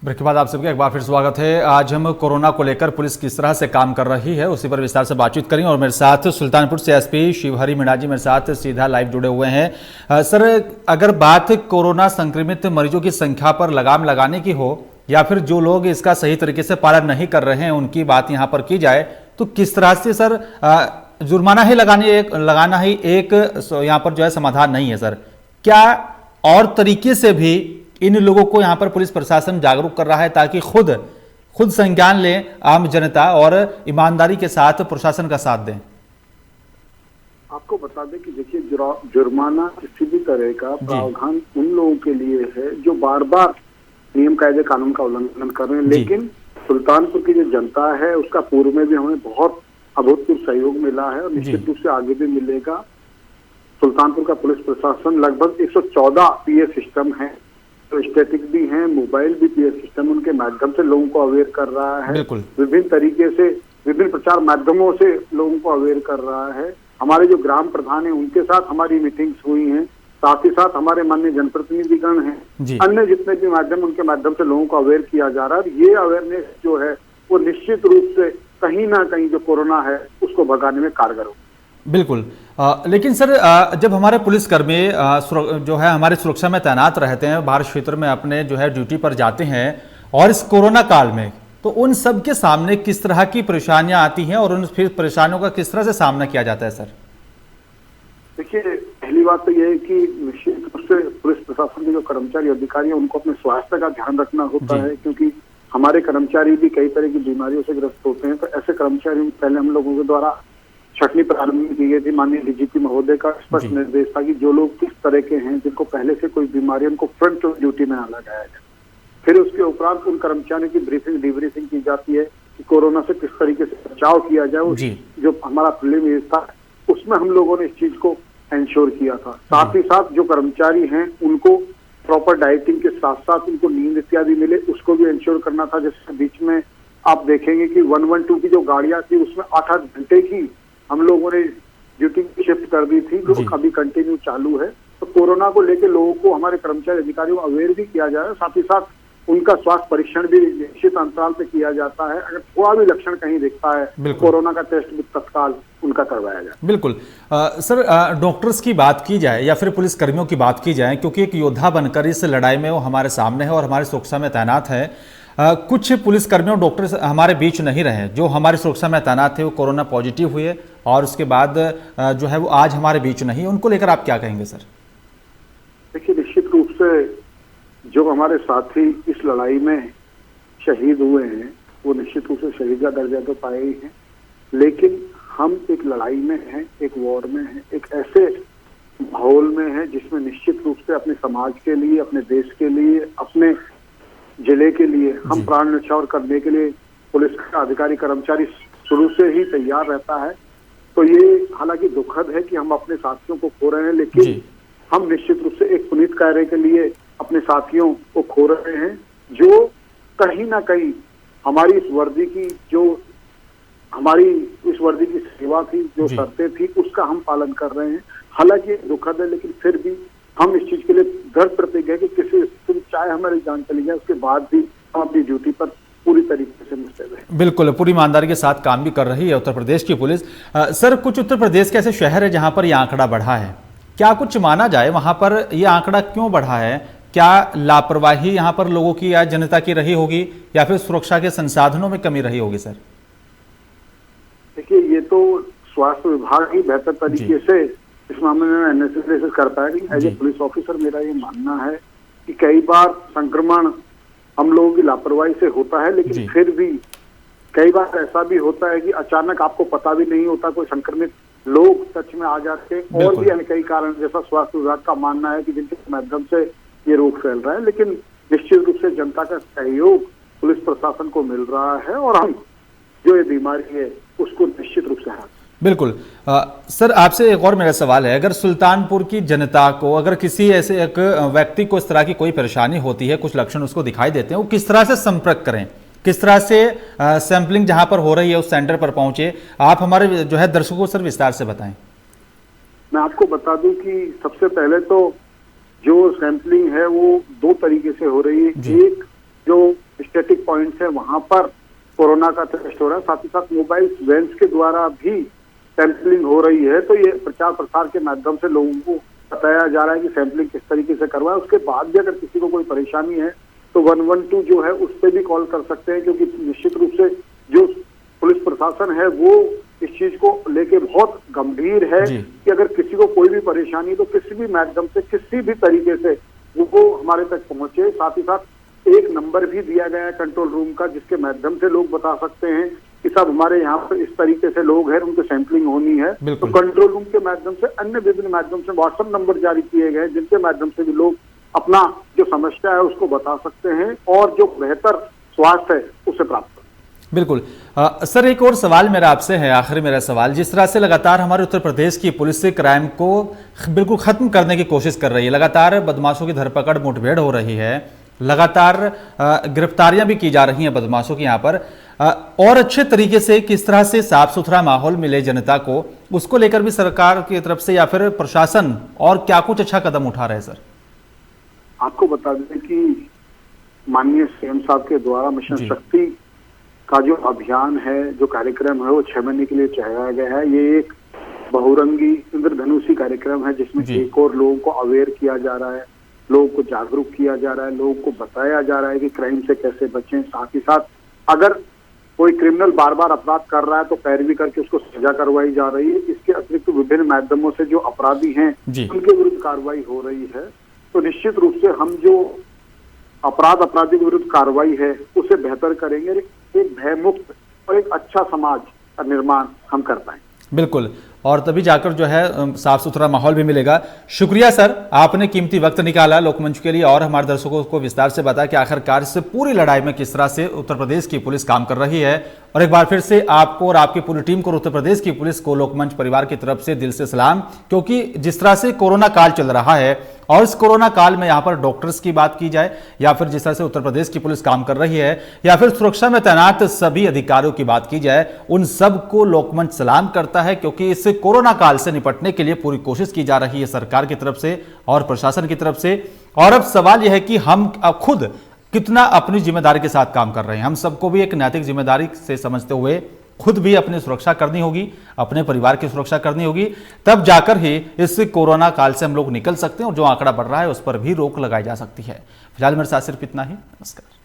Break के बाद आप सबका एक बार फिर स्वागत है। आज हम कोरोना को लेकर पुलिस किस तरह से काम कर रही है उसी पर विस्तार से बातचीत करेंगे और मेरे साथ सुल्तानपुर से एसपी शिवहरी मीणा जी मेरे साथ सीधा लाइव जुड़े हुए हैं। सर, अगर बात कोरोना संक्रमित मरीजों की संख्या पर लगाम लगाने की हो या फिर जो लोग इसका सही तरीके से पालन नहीं कर रहे हैं उनकी बात यहाँ पर की जाए तो किस तरह से सर जुर्माना ही लगाना ही एक यहाँ पर जो है समाधान नहीं है सर। क्या और तरीके से भी इन लोगों को यहाँ पर पुलिस प्रशासन जागरूक कर रहा है ताकि खुद संज्ञान लें आम जनता और ईमानदारी के साथ प्रशासन का साथ दें? आपको बता दें कि देखिए जुर्माना किसी भी तरह का प्रावधान उन लोगों के लिए है जो बार बार नियम कायदे कानून का उल्लंघन कर रहे हैं, लेकिन सुल्तानपुर की जो जनता है उसका पूर्व में भी हमें बहुत अभूतपूर्व सहयोग मिला है और निश्चित रूप से आगे भी मिलेगा। सुल्तानपुर का पुलिस प्रशासन लगभग 114 पीए सिस्टम है, तो स्टैटिक भी हैं, मोबाइल भी पीए सिस्टम, उनके माध्यम से लोगों को अवेयर कर रहा है। विभिन्न तरीके से विभिन्न प्रचार माध्यमों से लोगों को अवेयर कर रहा है। हमारे जो ग्राम प्रधान है उनके साथ हमारी मीटिंग्स हुई हैं, साथ ही साथ हमारे माननीय जनप्रतिनिधिगण हैं, अन्य जितने भी माध्यम उनके माध्यम से लोगों को अवेयर किया जा रहा है। ये अवेयरनेस जो है वो निश्चित रूप से कहीं ना कहीं जो कोरोना है उसको भगाने में कारगर हो। बिल्कुल। लेकिन सर, जब हमारे पुलिसकर्मी जो है हमारी सुरक्षा में तैनात रहते हैं, बाहर क्षेत्र में अपने जो है ड्यूटी पर जाते हैं और इस कोरोना काल में, तो उन सब के सामने किस तरह की परेशानियां आती हैं और उन फिर परेशानियों का किस तरह से सामना किया जाता है सर? देखिए, पहली बात तो यह है कि निश्चित रूप से पुलिस प्रशासन के जो कर्मचारी अधिकारी हैं उनको अपने स्वास्थ्य का ध्यान रखना होता है, क्योंकि हमारे कर्मचारी भी कई तरह की बीमारियों से ग्रस्त होते हैं। तो ऐसे कर्मचारी पहले हम लोगों के द्वारा छटनी प्रारंभ की गई थी। माननीय डीजीपी महोदय का स्पष्ट निर्देश था कि जो लोग किस तरह के हैं जिनको पहले से कोई बीमारी, उनको फ्रंट ड्यूटी में ना लगाया जाए। फिर उसके उपरांत उन कर्मचारियों की ब्रीफिंग डिब्रीफिंग की जाती है कि कोरोना से किस तरीके से बचाव किया जाए। जो हमारा प्रीलिम था उसमें हम लोगों ने इस चीज को इंश्योर किया था। साथ ही साथ जो कर्मचारी हैं उनको प्रॉपर डाइटिंग के साथ साथ उनको नींद इत्यादि मिले, उसको भी इंश्योर करना था। जैसे बीच में आप देखेंगे कि 112 की जो गाड़ियां थी उसमें 8-8 घंटे की हम लोगों ने ड्यूटी शिफ्ट कर दी थी, जो अभी कंटिन्यू चालू है। तो कोरोना को लेकर लोगों को, हमारे कर्मचारी अधिकारियों को अवेयर भी किया जा रहा है। साथ ही साथ उनका स्वास्थ्य परीक्षण भी निश्चित अंतराल पे किया जाता है। अगर थोड़ा भी लक्षण कहीं दिखता है कोरोना का टेस्ट भी तत्काल उनका करवाया जाए। बिल्कुल। सर, डॉक्टर्स की बात की जाए या फिर पुलिस कर्मियों की बात की जाए, क्योंकि एक योद्धा बनकर इस लड़ाई में वो हमारे सामने है और हमारी सुरक्षा में तैनात है। कुछ पुलिसकर्मियों डॉक्टर हमारे बीच नहीं रहे जो हमारी सुरक्षा में तैनात थे, वो कोरोना पॉजिटिव हुए और उसके बाद जो है वो आज हमारे बीच नहीं। उनको लेकर आप क्या कहेंगे सर? देखिए, निश्चित रूप से जो हमारे साथी इस लड़ाई में शहीद हुए हैं वो निश्चित रूप से शहीद का दर्जा तो पाए ही हैं, लेकिन हम एक लड़ाई में हैं, एक वॉर में हैं, एक ऐसे माहौल में हैं जिसमें निश्चित रूप से अपने समाज के लिए, अपने देश के लिए, अपने जिले के लिए हम प्राण न्यौछावर करने के लिए पुलिस का अधिकारी कर्मचारी शुरू से ही तैयार रहता है। तो ये हालांकि दुखद है कि हम अपने साथियों को खो रहे हैं, लेकिन हम निश्चित रूप से एक पुनीत कार्य के लिए अपने साथियों को खो रहे हैं जो कहीं ना कहीं हमारी इस वर्दी की सेवा थी, जो शर्तें थी, उसका हम पालन कर रहे हैं। हालांकि दुखद है, लेकिन फिर भी हम इस चीज के लिए दृढ़ प्रतिज्ञ है कि किसी स्थिति चाहे हमारी जान चली जाए उसके बाद भी हम अपनी ड्यूटी पर पूरी तरीके से मुस्तैद हैं। बिल्कुल, पूरी ईमानदारी के साथ काम भी कर रही है उत्तर प्रदेश की पुलिस। सर, कुछ उत्तर प्रदेश के ऐसे शहर है जहां पर यह आंकड़ा बढ़ा है, क्या कुछ माना जाए वहां पर यह आंकड़ा क्यों बढ़ा है? क्या लापरवाही यहाँ पर लोगों की या जनता की रही होगी या फिर सुरक्षा के संसाधनों में कमी रही होगी सर? देखिए, ये तो स्वास्थ्य विभाग ही बेहतर तरीके से इस मामले में एनालिसिस कर पाएगी। एज ए पुलिस ऑफिसर मेरा ये मानना है कि कई बार संक्रमण हम लोगों की लापरवाही से होता है, लेकिन फिर भी कई बार ऐसा भी होता है कि अचानक आपको पता भी नहीं होता, कोई संक्रमित लोग टच में आ जाते हैं और भी कई कारण, जैसा स्वास्थ्य विभाग का मानना है कि जिनके माध्यम से ये रोग फैल रहा है। लेकिन निश्चित रूप से जनता का सहयोग पुलिस प्रशासन को मिल रहा है और हम जो ये बीमारी है उसको निश्चित रूप से हरा। बिल्कुल। सर, आपसे एक और मेरा सवाल है, अगर सुल्तानपुर की जनता को, अगर किसी ऐसे एक व्यक्ति को इस तरह की कोई परेशानी होती है, कुछ लक्षण उसको दिखाई देते हैं, वो किस तरह से संपर्क करें, किस तरह से सैंपलिंग जहां पर हो रही है उस सेंटर पर पहुंचे? आप हमारे जो है दर्शकों को सर विस्तार से बताएं। मैं आपको बता दूं कि सबसे पहले तो जो सैंपलिंग है वो 2 तरीके से हो रही है। एक जो स्टैटिक पॉइंट्स है वहां पर कोरोना का टेस्ट हो रहा है। साथ ही साथ मोबाइल वैन्स के द्वारा भी सैंपलिंग हो रही है। तो ये प्रचार प्रसार के माध्यम से लोगों को बताया जा रहा है कि सैंपलिंग किस तरीके से करवाएं। उसके बाद भी अगर किसी को कोई परेशानी है तो 112 जो है उस पर भी कॉल कर सकते हैं, क्योंकि निश्चित रूप से जो पुलिस प्रशासन है वो इस चीज को लेके बहुत गंभीर है कि अगर किसी को कोई भी परेशानी तो किसी भी माध्यम से किसी भी तरीके से वो हमारे तक पहुंचे। साथ ही साथ एक नंबर भी दिया गया है कंट्रोल रूम का, जिसके माध्यम से लोग बता सकते हैं कि सब हमारे यहाँ पर इस तरीके से लोग हैं, उनको सैंपलिंग होनी है। तो कंट्रोल रूम के माध्यम से अन्य विभिन्न माध्यम से व्हाट्सएप नंबर जारी किए गए, जिनके माध्यम से भी लोग अपना जो समस्या है उसको बता सकते हैं और जो बेहतर स्वास्थ्य है उसे प्राप्त कर। बिल्कुल सर, एक और सवाल मेरा आपसे है, आखिरी मेरा सवाल, जिस तरह से लगातार हमारे उत्तर प्रदेश की पुलिस से क्राइम को बिल्कुल खत्म करने की कोशिश कर रही है, लगातार बदमाशों की धरपकड़ मुठभेड़ हो रही है, लगातार गिरफ्तारियां भी की जा रही हैं बदमाशों की यहाँ पर, और अच्छे तरीके से किस तरह से साफ सुथरा माहौल मिले जनता को, उसको लेकर भी सरकार की तरफ से या फिर प्रशासन और क्या कुछ अच्छा कदम उठा रहे हैं सर? आपको बता दें कि माननीय सीएम साहब के द्वारा मिशन शक्ति का जो अभियान है, जो कार्यक्रम है, वो 6 महीने के लिए चलाया गया है। ये एक बहुरंगी इंद्रधनुषी कार्यक्रम है, जिसमें एक और लोगों को अवेयर किया जा रहा है, लोगों को जागरूक किया जा रहा है, लोगों को बताया जा रहा है कि क्राइम से कैसे बचें। साथ ही साथ अगर कोई क्रिमिनल बार बार अपराध कर रहा है तो पैरवी करके उसको सजा करवाई जा रही है। इसके अतिरिक्त विभिन्न माध्यमों से जो अपराधी हैं उनके विरुद्ध कार्रवाई हो रही है। तो निश्चित रूप से हम जो अपराधी के विरुद्ध कार्रवाई है उसे बेहतर करेंगे, एक भयमुक्त और एक अच्छा समाज का निर्माण हम कर पाएंगे। बिल्कुल, और तभी जाकर जो है साफ सुथरा माहौल भी मिलेगा। शुक्रिया सर, आपने कीमती वक्त निकाला लोकमंच के लिए और हमारे दर्शकों को विस्तार से बताया कि आखिरकार इस पूरी लड़ाई में किस तरह से उत्तर प्रदेश की पुलिस काम कर रही है। और एक बार फिर से आपको और आपकी पूरी टीम को, उत्तर प्रदेश की पुलिस को, लोकमंच परिवार की तरफ से दिल से सलाम, क्योंकि जिस तरह से कोरोना काल चल रहा है और इस कोरोना काल में यहाँ पर डॉक्टर्स की बात की जाए या फिर जिस तरह से उत्तर प्रदेश की पुलिस काम कर रही है या फिर सुरक्षा में तैनात सभी अधिकारियों की बात की जाए, उन सबको लोकमंच सलाम करता है, क्योंकि इस कोरोना काल से निपटने के लिए पूरी कोशिश की जा रही है सरकार की तरफ से और प्रशासन की तरफ से। और अब सवाल यह है कि हम अब खुद कितना अपनी जिम्मेदारी के साथ काम कर रहे हैं। हम सबको भी एक नैतिक जिम्मेदारी से समझते हुए खुद भी अपनी सुरक्षा करनी होगी, अपने परिवार की सुरक्षा करनी होगी, तब जाकर ही इस कोरोना काल से हम लोग निकल सकते हैं और जो आंकड़ा बढ़ रहा है उस पर भी रोक लगाई जा सकती है। फिलहाल मेरे साथ सिर्फ इतना ही। नमस्कार।